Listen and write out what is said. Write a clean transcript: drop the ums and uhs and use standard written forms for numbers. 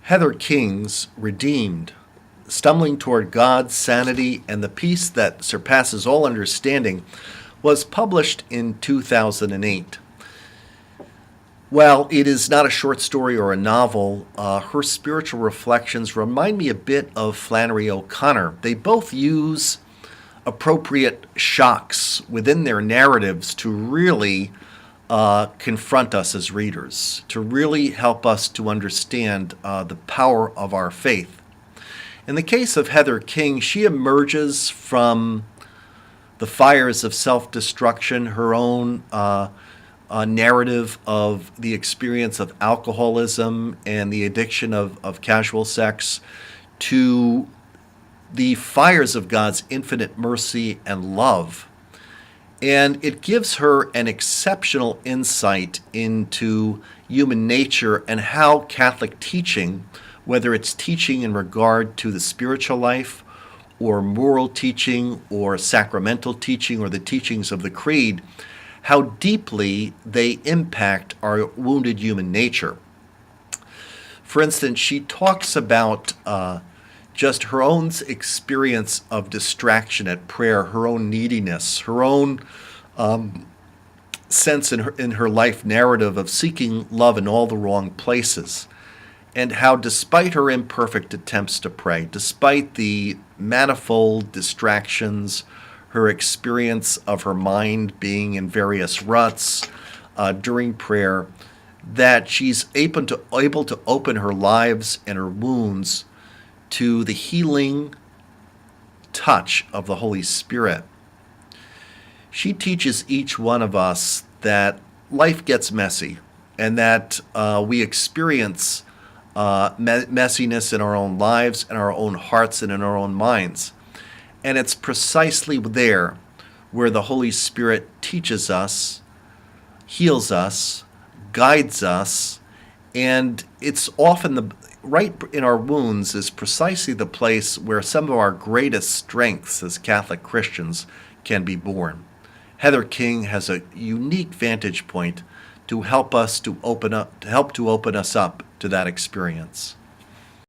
Heather King's Redeemed, Stumbling Toward God's Sanity and the Peace That Surpasses All Understanding, was published in 2008. While it is not a short story or a novel, her spiritual reflections remind me a bit of Flannery O'Connor. They both use appropriate shocks within their narratives to really confront us as readers, to really help us to understand the power of our faith. In the case of Heather King, she emerges from the fires of self-destruction, her own narrative of the experience of alcoholism and the addiction of casual sex, to the fires of God's infinite mercy and love. And it gives her an exceptional insight into human nature and how Catholic teaching, whether it's teaching in regard to the spiritual life or moral teaching or sacramental teaching or the teachings of the Creed, how deeply they impact our wounded human nature. For instance, she talks about just her own experience of distraction at prayer, her own neediness, her own sense in her life narrative of seeking love in all the wrong places, and how despite her imperfect attempts to pray, despite the manifold distractions, her experience of her mind being in various ruts during prayer, that she's able to open her lives and her wounds to the healing touch of the Holy Spirit. She teaches each one of us that life gets messy and that we experience messiness in our own lives, in our own hearts, and in our own minds. And it's precisely there where the Holy Spirit teaches us, heals us, guides us, and it's often right in our wounds is precisely the place where some of our greatest strengths as Catholic Christians can be born. Heather King has a unique vantage point to help us to open us up to that experience.